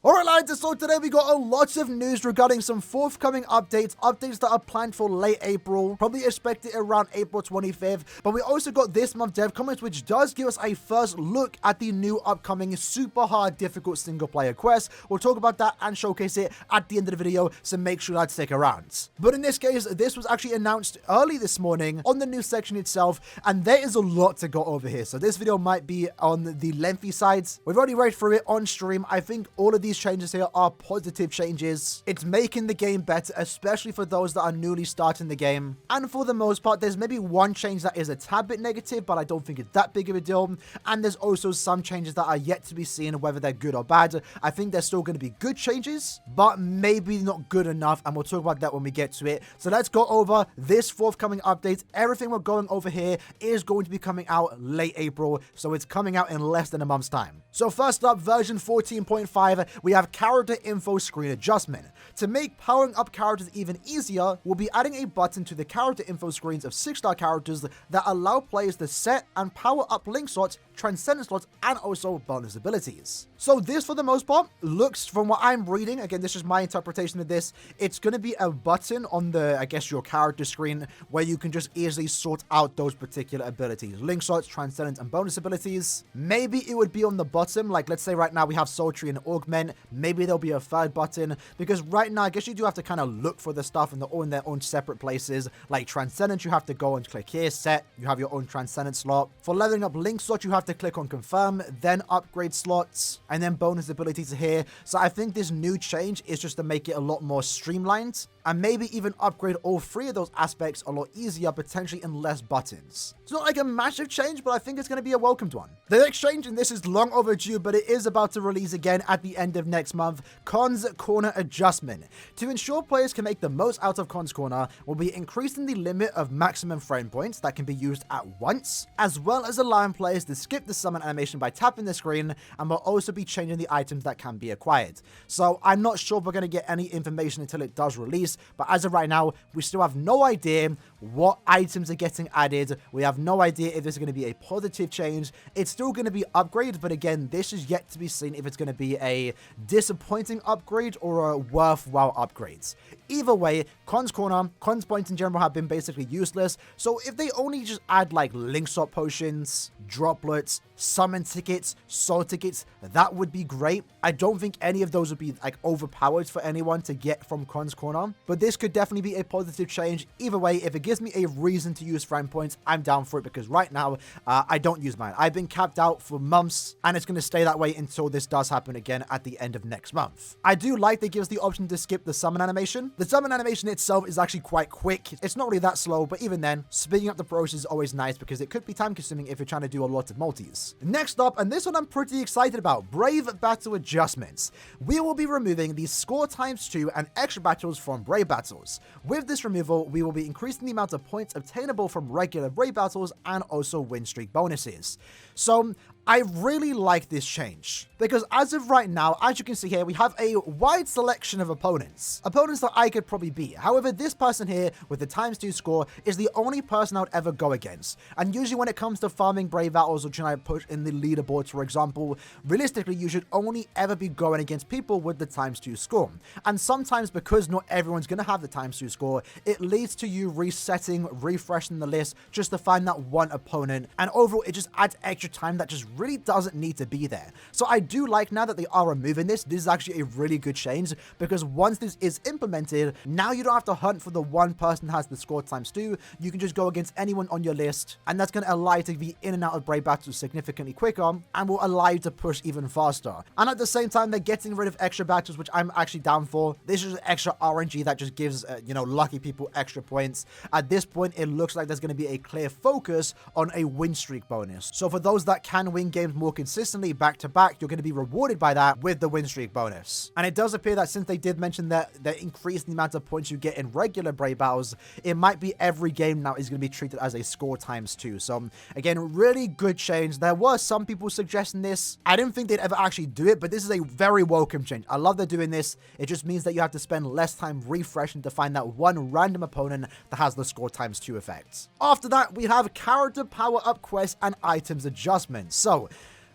Alright lads, so today we got a lot of news regarding some forthcoming updates that are planned for late April, probably expected around April 25th, but we also got this month dev comments which does give us a first look at the new upcoming super hard difficult single player quest. We'll talk about that and showcase it at the end of the video, so make sure to stick around. But in this case, this was actually announced early this morning on the news section itself, and there is a lot to go over here, so this video might be on the lengthy sides. We've already read through it on stream. I think all of these changes here are positive changes. It's making the game better, especially for those that are newly starting the game. And for the most part, there's maybe one change that is a tad bit negative, but I don't think it's that big of a deal. And there's also some changes that are yet to be seen, whether they're good or bad. I think they're still going to be good changes, but maybe not good enough, and we'll talk about that when we get to it. So let's go over this forthcoming update. Everything we're going over here is going to be coming out late April, so it's coming out in less than a month's time. So first up, version 14.5, we have character info screen adjustment. To make powering up characters even easier, we'll be adding a button to the character info screens of 6-star characters that allow players to set and power up link slots, transcendent slots, and also bonus abilities. So this, for the most part, looks, from what I'm reading, again, this is my interpretation of this, it's going to be a button on the, I guess, your character screen where you can just easily sort out those particular abilities. Link slots, transcendent, and bonus abilities. Maybe it would be on the bottom, like let's say right now we have Sultry and Augment. Maybe there'll be a third button, because right now I guess you do have to kind of look for the stuff and they're all in their own separate places. Like Transcendent, you have to go and click here, set, you have your own Transcendent slot. For leveling up Link slot, you have to click on confirm, then upgrade slots, and then bonus abilities are here. So I think this new change is just to make it a lot more streamlined, and maybe even upgrade all three of those aspects a lot easier, potentially in less buttons. It's not like a massive change, but I think it's going to be a welcomed one. The next change, and this is long overdue, but it is about to release again at the end of next month, Cons Corner adjustment. To ensure players can make the most out of Cons Corner, we'll be increasing the limit of maximum frame points that can be used at once, as well as allowing players to skip the summon animation by tapping the screen, and we'll also be changing the items that can be acquired. So I'm not sure if we're going to get any information until it does release, but as of right now, we still have no idea what items are getting added. We have no idea if this is going to be a positive change. It's still going to be upgrade, but again, this is yet to be seen if it's going to be a disappointing upgrade or a worthwhile upgrades. Either way, Cons Corner, Cons points in general have been basically useless, so if they only just add like link swap potions, droplets, summon tickets, soul tickets, that would be great. I don't think any of those would be like overpowered for anyone to get from Cons Corner, but this could definitely be a positive change. Either way, if it gives me a reason to use frame points, I'm down for it, because right now I don't use mine. I've been capped out for months, and it's going to stay that way until this does happen again at the end of next month. I do like that it gives the option to skip the summon animation. The summon animation itself is actually quite quick. It's not really that slow, but even then, speeding up the process is always nice, because it could be time consuming if you're trying to do a lot of multis. Next up, and this one I'm pretty excited about, Brave Battle adjustments. We will be removing the score ×2 and extra battles from Brave battles. With this removal, we will be increasing the amount of points obtainable from regular Brave battles and also win streak bonuses. So I really like this change, because as of right now, as you can see here, we have a wide selection of opponents that I could probably beat. However, this person here with the ×2 score is the only person I would ever go against. And usually when it comes to farming Brave battles or trying to push in the leaderboards, for example, realistically, you should only ever be going against people with the ×2 score. And sometimes, because not everyone's going to have the ×2 score, it leads to you resetting, refreshing the list just to find that one opponent. And overall, it just adds extra time that just really doesn't need to be there. So I do like now that they are removing this. This is actually a really good change, because once this is implemented, now you don't have to hunt for the one person that has the score ×2. You can just go against anyone on your list, and that's going to allow you to be in and out of Brave battles significantly quicker, and will allow you to push even faster. And at the same time, they're getting rid of extra battles, which I'm actually down for. This is extra RNG that just gives lucky people extra points. At this point, it looks like there's going to be a clear focus on a win streak bonus. So for those that can win games more consistently back to back, you're going to be rewarded by that with the win streak bonus. And it does appear that since they did mention that they're increasing the amount of points you get in regular Brave battles, it might be every game now is going to be treated as a score ×2. So again, really good change. There were some people suggesting this. I didn't think they'd ever actually do it, but this is a very welcome change. I love they're doing this. It just means that you have to spend less time refreshing to find that one random opponent that has the score ×2 effect. After that, we have character power up quests and items adjustments. So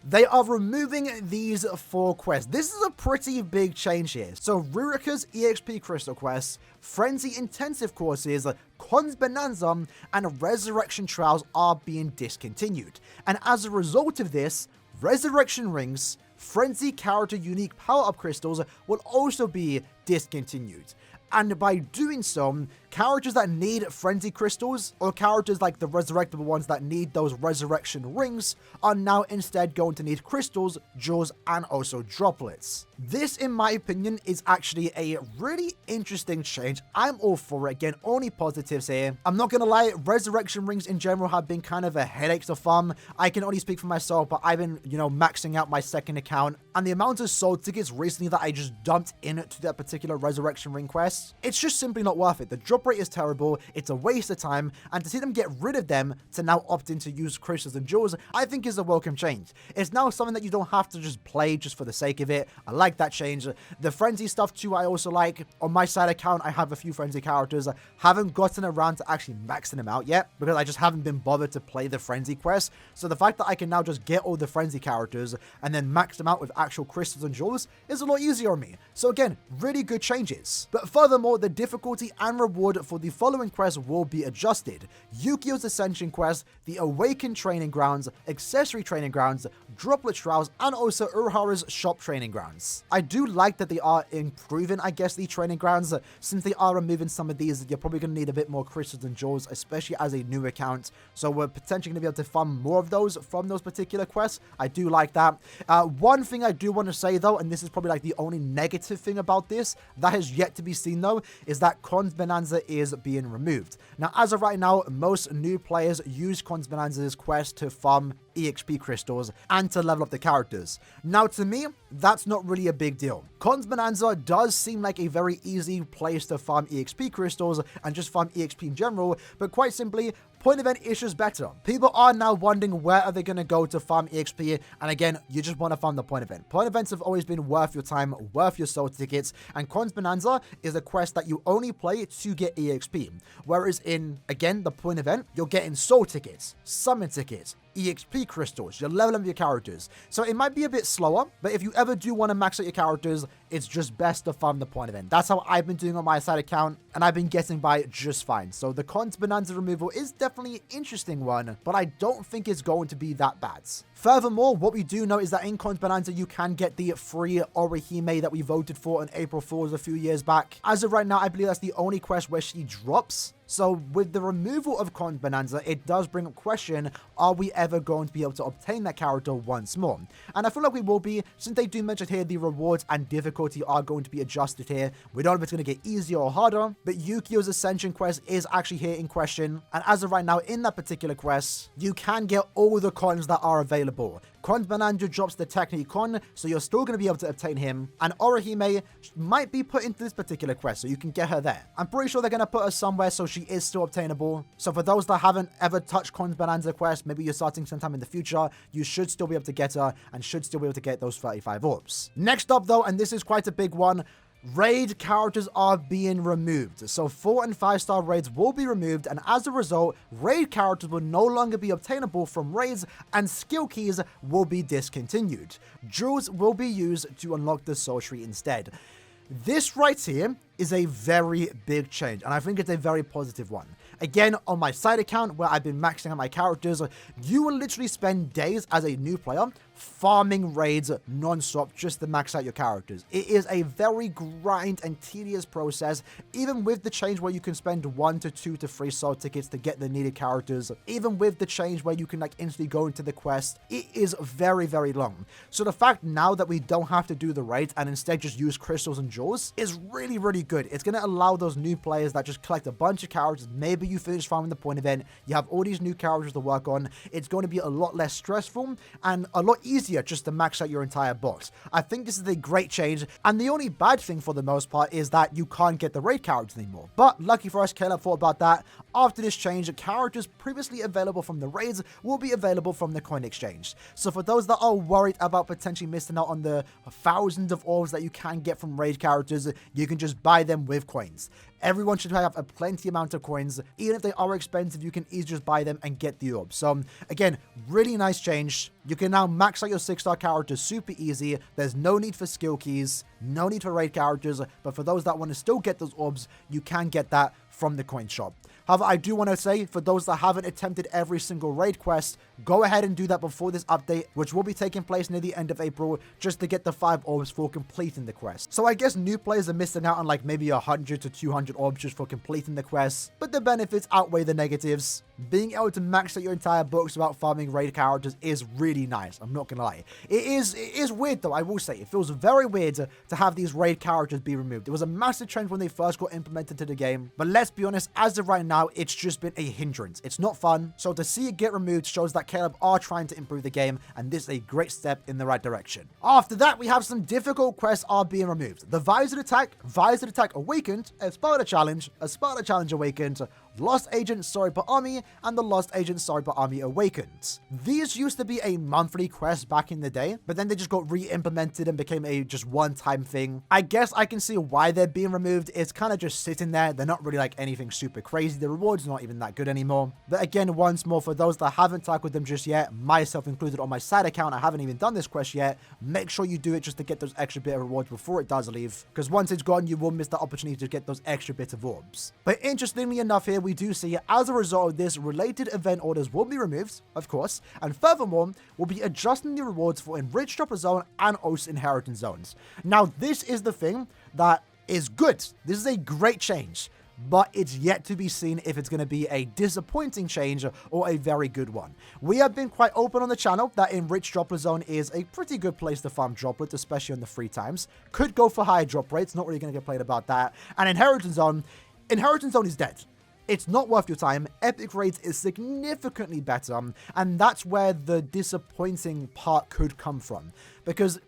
They are removing these 4 quests. This is a pretty big change here. So Rurika's EXP Crystal quests, Frenzy Intensive courses, Cons Bonanza, and Resurrection Trials are being discontinued. And as a result of this, Resurrection Rings, Frenzy character unique power-up crystals will also be discontinued. And by doing so, characters that need Frenzy Crystals, or characters like the resurrectable ones that need those Resurrection Rings, are now instead going to need Crystals, Jewels, and also Droplets. This, in my opinion, is actually a really interesting change. I'm all for it. Again, only positives here. I'm not gonna lie, Resurrection Rings in general have been kind of a headache to farm. I can only speak for myself, but I've been, maxing out my second account, and the amount of soul tickets recently that I just dumped into that particular Resurrection Ring quest, it's just simply not worth it. The drop rate is terrible, it's a waste of time, and to see them get rid of them to now opt in to use Crystals and Jewels, I think is a welcome change. It's now something that you don't have to just play just for the sake of it. I like that change. The Frenzy stuff too, I also like. On my side account, I have a few Frenzy characters. I haven't gotten around to actually maxing them out yet, because I just haven't been bothered to play the Frenzy quest. So the fact that I can now just get all the Frenzy characters and then max them out with actual Crystals and Jewels is a lot easier on me. So again, really good changes. But furthermore, the difficulty and reward for the following quests will be adjusted. Yukio's Ascension quest, the Awakened Training Grounds, Accessory Training Grounds, Droplet Trials, and also Urahara's Shop Training Grounds. I do like that they are improving, I guess, the training grounds. Since they are removing some of these, you're probably going to need a bit more Crystals and Jewels, especially as a new account. So we're potentially going to be able to farm more of those from those particular quests. I do like that. One thing I do want to say though, and this is probably like the only negative thing about this that has yet to be seen though, is that Cons Bonanza is being removed. Now, as of right now, most new players use Cons Bonanza's quest to farm EXP crystals and to level up the characters. Now, to me, that's not really a big deal. Cons Bonanza does seem like a very easy place to farm EXP crystals and just farm EXP in general, but quite simply, point event is just better. People are now wondering where are they going to go to farm EXP, and again, you just want to farm the point event. Point events have always been worth your time, worth your soul tickets, and Cons Bonanza is a quest that you only play to get EXP. Whereas in, again, the point event, you're getting soul tickets, summon tickets, EXP crystals, you're leveling up your characters. So it might be a bit slower, but if you ever do want to max out your characters, it's just best to farm the point event. That's how I've been doing on my side account, and I've been getting by just fine. So the Cons Bonanza removal is definitely an interesting one, but I don't think it's going to be that bad. Furthermore, what we do know is that in Cons Bonanza, you can get the free Orihime that we voted for on April Fools a few years back. As of right now, I believe that's the only quest where she drops. So with the removal of Cons Bonanza, it does bring up question, are we ever going to be able to obtain that character once more? And I feel like we will be, since they do mention here the rewards and difficulty are going to be adjusted here. We don't know if it's going to get easier or harder, but Yukio's Ascension quest is actually here in question. And as of right now, in that particular quest, you can get all the cons that are available. Cons Bonanza drops the Technique Con, so you're still going to be able to obtain him. And Orihime might be put into this particular quest, so you can get her there. I'm pretty sure they're going to put her somewhere so she is still obtainable. So for those that haven't ever touched Cons Bonanza quest, maybe you're starting sometime in the future, you should still be able to get her and should still be able to get those 35 orbs. Next up though, and this is quite a big one, raid characters are being removed. So 4 and 5 star raids will be removed, and as a result, raid characters will no longer be obtainable from raids and skill keys will be discontinued. Jewels will be used to unlock the soul tree instead. This right here is a very big change, and I think it's a very positive one. Again, on my side account where I've been maxing out my characters, you will literally spend days as a new player farming raids non-stop just to max out your characters. It is a very grind and tedious process, even with the change where you can spend 1 to 2 to 3 soul tickets to get the needed characters, even with the change where you can like instantly go into the quest, it is very, very long. So the fact now that we don't have to do the raids and instead just use crystals and jewels is really, really good. It's going to allow those new players that just collect a bunch of characters, maybe you finish farming the point event, you have all these new characters to work on, it's going to be a lot less stressful and a lot easier just to max out your entire box. I think this is a great change, and the only bad thing for the most part is that you can't get the raid characters anymore. But lucky for us, Caleb thought about that. After this change, characters previously available from the raids will be available from the coin exchange. So for those that are worried about potentially missing out on the thousands of orbs that you can get from raid characters, you can just buy them with coins. everyone should have a plenty amount of coins. Even if they are expensive, you can easily just buy them and get the orbs. So again, really nice change. You can now max out your 6-star characters super easy. There's no need for skill keys, no need for raid characters, but for those that want to still get those orbs, you can get that from the coin shop. However, I do want to say, for those that haven't attempted every single raid quest, go ahead and do that before this update, which will be taking place near the end of April, just to get the 5 orbs for completing the quest. So I guess new players are missing out on like maybe 100 to 200 orbs just for completing the quest, but the benefits outweigh the negatives. Being able to max out your entire books without farming raid characters is really nice, I'm not gonna lie. It is weird though, I will say. It feels very weird to have these raid characters be removed. It was a massive change when they first got implemented to the game, but let's be honest, as of right now, it's just been a hindrance. It's not fun, so to see it get removed shows that Caleb are trying to improve the game, and this is a great step in the right direction. After that, we have some difficult quests are being removed. The Visored Attack Awakened, a Sparta Challenge Awakened, Lost Agent Sorry Per Army, and the Lost Agent Sorry Per Army Awakened. These used to be a monthly quest back in the day, but then they just got re-implemented and became a just one-time thing. I guess I can see why they're being removed. It's kind of just sitting there. They're not really like anything super crazy. The rewards are not even that good anymore. But again, once more, for those that haven't tackled them just yet, myself included on my side account, I haven't even done this quest yet, make sure you do it just to get those extra bit of rewards before it does leave, because once it's gone, you will miss the opportunity to get those extra bit of orbs. But interestingly enough here, we do see as a result of this, related event orders will be removed, of course, and furthermore, we'll be adjusting the rewards for Enriched Dropper Zone and also Inheritance Zones. Now, this is the thing that is good. This is a great change, but it's yet to be seen if it's going to be a disappointing change or a very good one. We have been quite open on the channel that Enriched Dropper Zone is a pretty good place to farm droplets, especially on the free times. Could go for higher drop rates, not really going to complain about that. And Inheritance Zone is dead. It's not worth your time. Epic Raids is significantly better, and that's where the disappointing part could come from. Because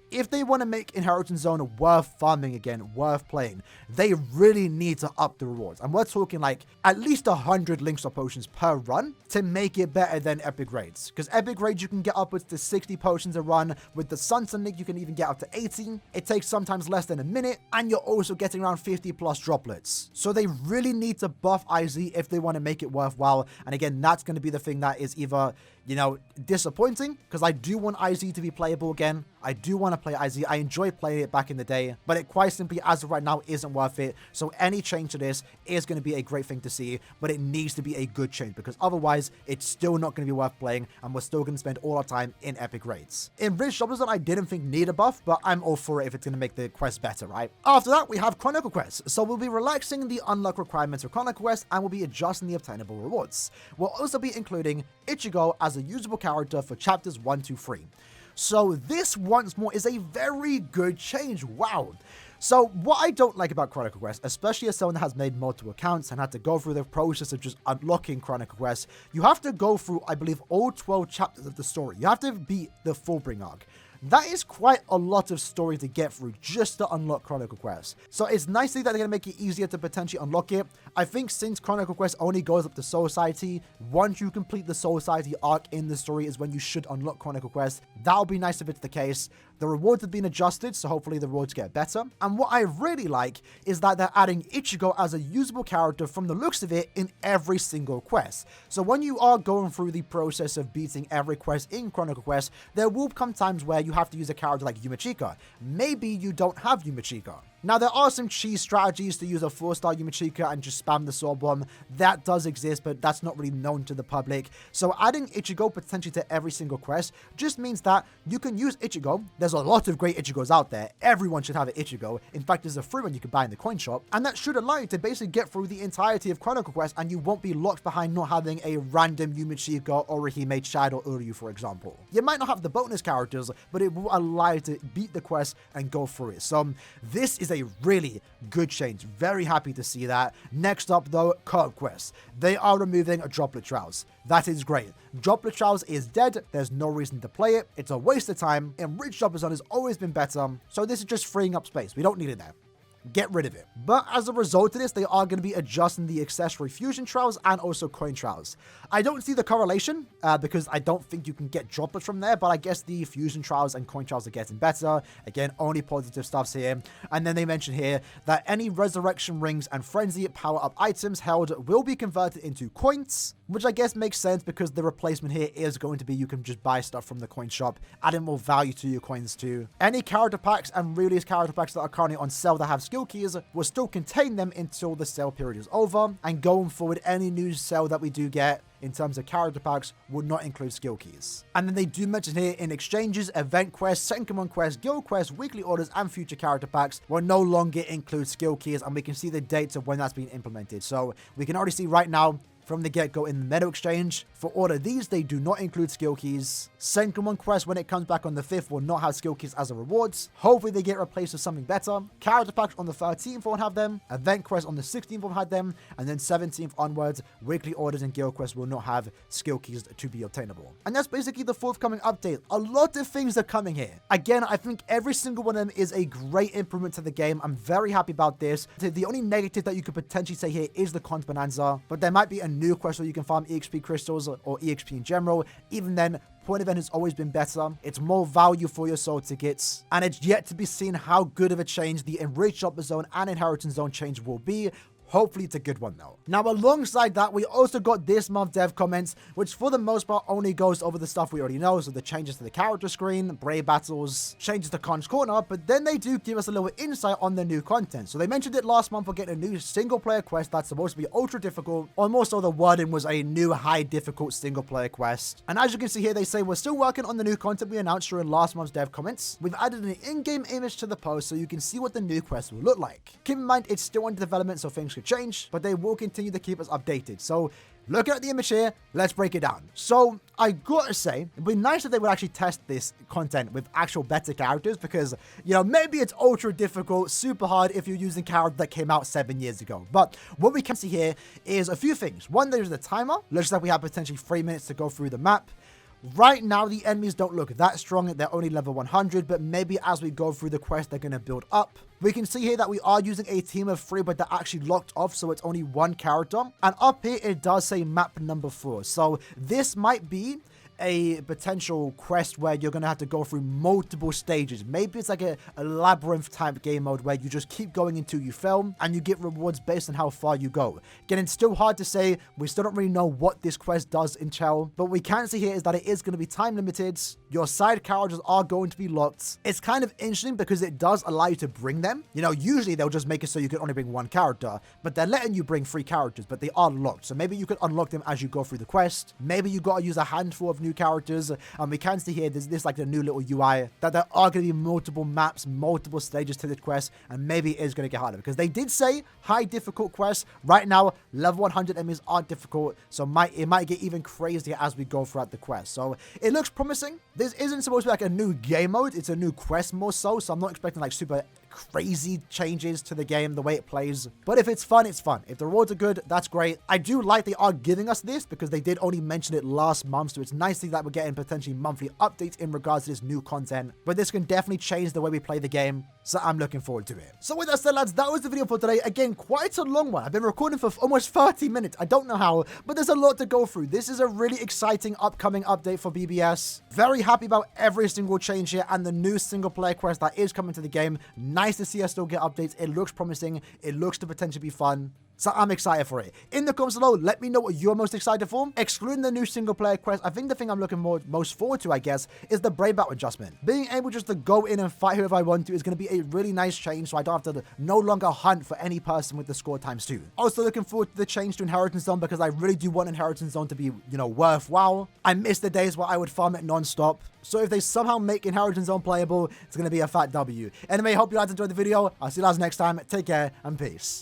if they want to make Inheritance Zone worth farming again, worth playing, they really need to up the rewards. And we're talking like at least 100 Link Swap potions per run to make it better than Epic Raids. Because Epic Raids, you can get upwards to 60 potions a run. With the Sunsun Link, you can even get up to 80. It takes sometimes less than a minute, and you're also getting around 50 plus droplets. So they really need to buff IZ if they want to make it worthwhile. And again, that's going to be the thing that is either, you know, disappointing, because I do want IZ to be playable again. I do want to play IZ. I enjoyed playing it back in the day, but it quite simply, as of right now, isn't worth it. So any change to this is going to be a great thing to see, but it needs to be a good change, because otherwise, it's still not going to be worth playing, and we're still going to spend all our time in Epic Raids. In Enriched Dropper Zone, I didn't think need a buff, but I'm all for it if it's going to make the quest better, right? After that, we have Chronicle Quests. So we'll be relaxing the unlock requirements for Chronicle Quests, and we'll be adjusting the obtainable rewards. We'll also be including Ichigo as a usable character for chapters 1 to 3. So this, once more, is a very good change. Wow. So what I don't like about Chronicle Quest, especially as someone that has made multiple accounts and had to go through the process of just unlocking Chronicle Quest, you have to go through, I believe, all 12 chapters of the story. You have to beat the Fullbring arc. That is quite a lot of story to get through just to unlock Chronicle Quest. So it's nice that they're going to make it easier to potentially unlock it. I think since Chronicle Quest only goes up to Soul Society, once you complete the Soul Society arc in the story is when you should unlock Chronicle Quest. That'll be nice if it's the case. The rewards have been adjusted, so hopefully the rewards get better. And what I really like is that they're adding Ichigo as a usable character from the looks of it in every single quest. So when you are going through the process of beating every quest in Chronicle Quest, there will come times where you have to use a character like Yumachika. Maybe you don't have Yumachika. Now, there are some cheese strategies to use a 4-star Yumachika and just spam the Sword Bomb. That does exist, but that's not really known to the public. So adding Ichigo potentially to every single quest just means that you can use Ichigo. There's a lot of great Ichigos out there. Everyone should have an Ichigo. In fact, there's a free one you can buy in the coin shop. And that should allow you to basically get through the entirety of Chronicle Quest, and you won't be locked behind not having a random Yumachika, Orihime, Chad, or Uryu, for example. You might not have the bonus characters, but it will allow you to beat the quest and go through it. So this is a really good change. Very happy to see that. Next up though, Curb Quest. They are removing Droplet Trials. That is great. Droplet Trials is dead. There's no reason to play it. It's a waste of time. Enriched Dropper Zone has always been better, so this is just freeing up space. We don't need it there. get rid of it. But as a result of this, they are going to be adjusting the accessory fusion trials and also coin trials. I don't see the correlation because I don't think you can get droplets from there, but I guess the fusion trials and coin trials are getting better. Again, only positive stuffs here. And then they mention here that any resurrection rings and frenzy power-up items held will be converted into coins, which I guess makes sense because the replacement here is going to be you can just buy stuff from the coin shop, adding more value to your coins too. Any character packs and released character packs that are currently on sale that have skill keys will still contain them until the sale period is over, and going forward, any new sale that we do get in terms of character packs will not include skill keys. And then they do mention here in exchanges, event quests, second command quests, guild quests, weekly orders, and future character packs will no longer include skill keys, and we can see the dates of when that's being implemented. So we can already see right now from the get-go in the Meadow Exchange. For all of these, they do not include skill keys. Second one quest, when it comes back on the 5th, will not have skill keys as a rewards. Hopefully they get replaced with something better. Character packs on the 13th won't have them. Event quests on the 16th won't have them. And then 17th onwards, weekly orders and guild quests will not have skill keys to be obtainable. And that's basically the forthcoming update. A lot of things are coming here. Again, I think every single one of them is a great improvement to the game. I'm very happy about this. The only negative that you could potentially say here is the Cons Bonanza, but there might be a new quest where you can farm EXP crystals or EXP in general. Even then, point event has always been better. It's more value for your soul tickets, and it's yet to be seen how good of a change the Enriched Shopper Zone and Inheritance Zone change will be. Hopefully it's a good one though. Now alongside that, we also got this month dev comments, which for the most part only goes over the stuff we already know. So the changes to the character screen, brave battles, changes to Conch Corner, but then they do give us a little insight on the new content. So they mentioned it last month for getting a new single player quest that's supposed to be ultra difficult, or more so the wording was a new high difficult single player quest. And as you can see here, they say we're still working on the new content we announced during last month's dev comments. We've added an in-game image to the post so you can see what the new quest will look like. Keep in mind it's still under development, so things could change, but they will continue to keep us updated. So looking at the image here, let's break it down. So I gotta say, it'd be nice if they would actually test this content with actual better characters, because, you know, maybe it's ultra difficult, super hard if you're using characters that came out 7 years ago. But what we can see here is a few things. One, there's the timer. Looks like we have potentially 3 minutes to go through the map. Right now, the enemies don't look that strong. They're only level 100, but maybe as we go through the quest, they're going to build up. We can see here that we are using a team of 3, but they're actually locked off, so it's only 1 character. And up here, it does say map number 4. So this might be a potential quest where you're going to have to go through multiple stages. Maybe it's like a labyrinth type game mode where you just keep going until you fail, and you get rewards based on how far you go. Again, it's still hard to say. We still don't really know what this quest does entail, but we can see here is that it is going to be time limited. Your side characters are going to be locked. It's kind of interesting because it does allow you to bring them. You know, usually they'll just make it so you can only bring 1 character, but they're letting you bring 3 characters, but they are locked. So maybe you could unlock them as you go through the quest. Maybe you got to use a handful of new characters, and we can see here there's this like the new little UI that there are going to be multiple maps, multiple stages to this quest, and maybe it is going to get harder because they did say high difficult quests. Right now, level 100 enemies are difficult, so it might get even crazier as we go throughout the quest. So it looks promising. This isn't supposed to be like a new game mode, it's a new quest more so I'm not expecting like super crazy changes to the game, the way it plays. But if it's fun, it's fun. If the rewards are good, that's great. I do like they are giving us this because they did only mention it last month, so it's nice that we're getting potentially monthly updates in regards to this new content. But this can definitely change the way we play the game, so I'm looking forward to it. So with that said, lads, that was the video for today. Again, quite a long one. I've been recording for almost 30 minutes. I don't know how, but there's a lot to go through. This is a really exciting upcoming update for BBS. Very happy about every single change here and the new single player quest that is coming to the game. Nice to see us still get updates. It looks promising. It looks to potentially be fun. So I'm excited for it. In the comments below, let me know what you're most excited for. Excluding the new single player quest, I think the thing I'm looking most forward to, I guess, is the brave battle adjustment. Being able just to go in and fight whoever I want to is going to be a really nice change, so I don't have to no longer hunt for any person with the score ×2. Also looking forward to the change to Inheritance Zone because I really do want Inheritance Zone to be, you know, worthwhile. I miss the days where I would farm it non-stop. So if they somehow make Inheritance Zone playable, it's going to be a fat W. Anyway, hope you guys enjoyed the video. I'll see you guys next time. Take care and peace.